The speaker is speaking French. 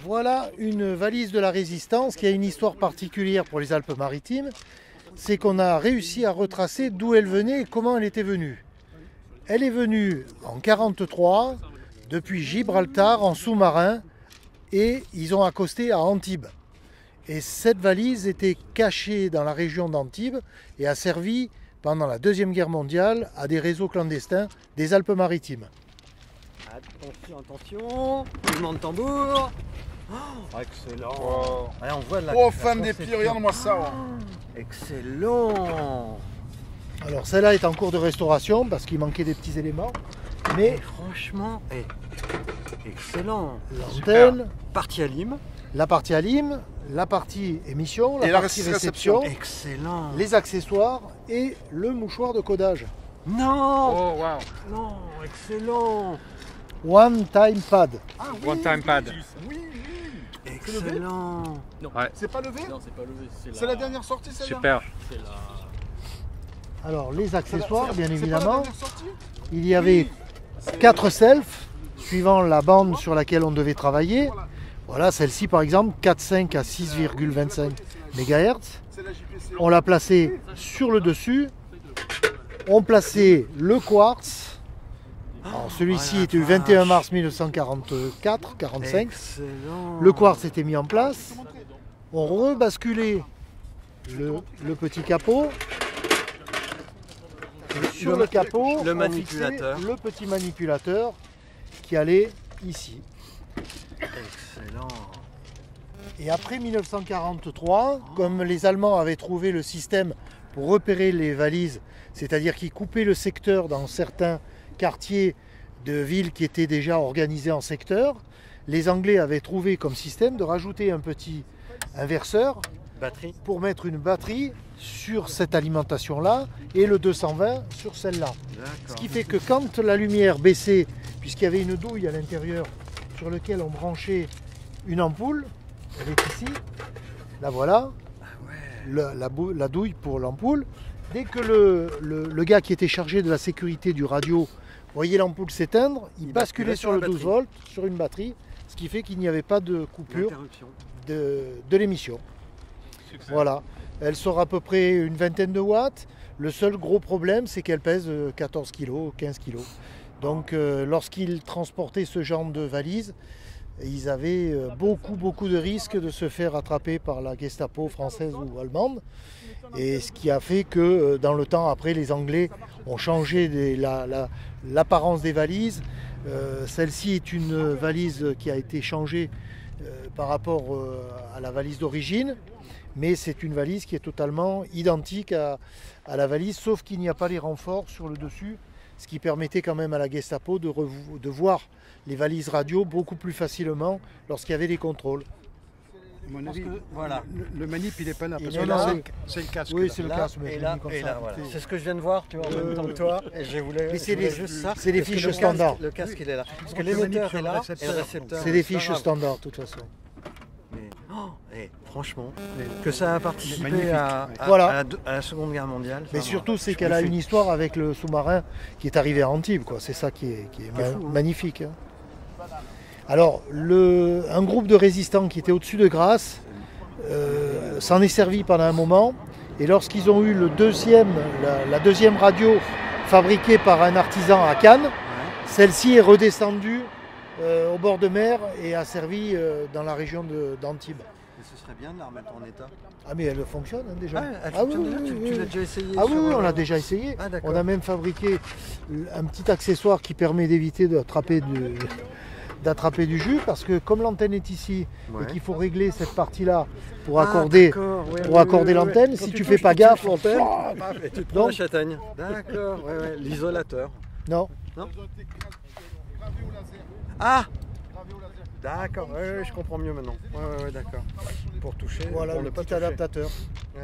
Voilà une valise de la Résistance qui a une histoire particulière pour les Alpes-Maritimes. C'est qu'on a réussi à retracer d'où elle venait et comment elle était venue. Elle est venue en 1943 depuis Gibraltar en sous-marin et ils ont accosté à Antibes. Et cette valise était cachée dans la région d'Antibes et a servi pendant la Deuxième Guerre mondiale à des réseaux clandestins des Alpes-Maritimes. Attention, attention, mouvement de tambour. Oh, excellent. Wow. Allez, on voit de la Oh, femme des pieds, regarde-moi ça. Excellent. Alors celle-là est en cours de restauration parce qu'il manquait des petits éléments. Mais Franchement, excellent. l'antenne, Partie alim. la partie alim, la partie émission, Et la la partie réception. réception, Excellent. les accessoires et le mouchoir de codage. Non. Oh, wow. Non, excellent. One Time Pad. Ah, One time pad. Oui. Excellent. C'est pas levé? Non, c'est pas levé. C'est la dernière sortie, celle-là? Super. C'est la... Alors les accessoires, bien C'est pas la évidemment. dernière sortie? Il y avait 4 selfs suivant la bande sur laquelle on devait travailler. Voilà, celle-ci par exemple, 4.5 à 6,25 MHz. C'est la JPC. On l'a placé sur le dessus. On plaçait le quartz. Alors celui-ci Oh la était du vache. 21 mars 1944-45. Excellent. Le quartz était mis en place. On rebasculait le petit capot. Et sur le capot, le on manipulateur. fixait le petit manipulateur qui allait ici. Excellent. Et après 1943, comme les Allemands avaient trouvé le système pour repérer les valises, c'est-à-dire qu'ils coupaient le secteur dans certains quartiers de villes qui étaient déjà organisés en secteurs, les Anglais avaient trouvé comme système de rajouter un petit inverseur Batterie. pour mettre une batterie sur cette alimentation-là et le 220 sur celle-là. Ce qui fait que quand la lumière baissait, puisqu'il y avait une douille à l'intérieur sur laquelle on branchait une ampoule, elle est ici, la voilà, la douille pour l'ampoule. Dès que le gars qui était chargé de la sécurité du radio voyait l'ampoule s'éteindre, il basculait sur le 12 volts, sur une batterie, ce qui fait qu'il n'y avait pas de coupure de l'émission. Voilà, elle sort à peu près une vingtaine de watts. Le seul gros problème, c'est qu'elle pèse 14 kg, 15 kg. Donc lorsqu'ils transportaient ce genre de valise, ils avaient beaucoup de risques de se faire attraper par la Gestapo française ou allemande. Et ce qui a fait que dans le temps après, les Anglais ont changé l'apparence des valises. Celle-ci est une valise qui a été changée par rapport à la valise d'origine. Mais c'est une valise qui est totalement identique à la valise, sauf qu'il n'y a pas les renforts sur le dessus, ce qui permettait quand même à la Gestapo de voir les valises radio beaucoup plus facilement lorsqu'il y avait des contrôles. À mon avis, Voilà. le manip il est pas là parce Non, que non, là oui. c'est le casque. Oui, là. c'est le Là, casque, mais et je l'ai là, mis comme et ça. là, voilà. C'est ce que je viens de voir, tu vois, en même temps que toi. Et Mais c'est je voulais juste ça. c'est des Parce que fiches le standards. Le casque, il est là. Parce que Le manip l'émetteur sur est le là et le récepteur. récepteur. C'est des pas fiches grave. standards de toute façon. Mais, franchement, que ça a participé Magnifique. à Voilà. la Seconde Guerre mondiale. Mais enfin, surtout, c'est je qu'elle a me une fais- histoire avec le sous-marin qui est arrivé à Antibes, quoi. C'est ça qui est magnifique. Hein. Alors, un groupe de résistants qui était au-dessus de Grasse s'en est servi pendant un moment. Et lorsqu'ils ont eu la deuxième radio fabriquée par un artisan à Cannes, celle-ci est redescendue au bord de mer et a servi dans la région d'Antibes. Mais ce serait bien de la remettre en état. Ah mais elle fonctionne hein, déjà. Elle Ah oui, fonctionne oui, déjà, oui, tu oui. l'as déjà essayé Ah oui, sur, oui, on l'a déjà essayé. Ah, d'accord. On a même fabriqué un petit accessoire qui permet d'éviter d'attraper du jus parce que comme l'antenne est ici Ouais. et qu'il faut régler cette partie-là pour Ah, accorder, d'accord, ouais, pour ouais, accorder ouais, ouais. l'antenne, Quand si tu touches, fais pas tu gaffe, touches l'antenne, et tu te prends Donc- la châtaigne. D'accord, ouais, l'isolateur. non. Ah, d'accord, ouais, je comprends mieux maintenant. Ouais, d'accord. Pour toucher, Voilà pour le ne pas petit toucher. adaptateur. Ouais.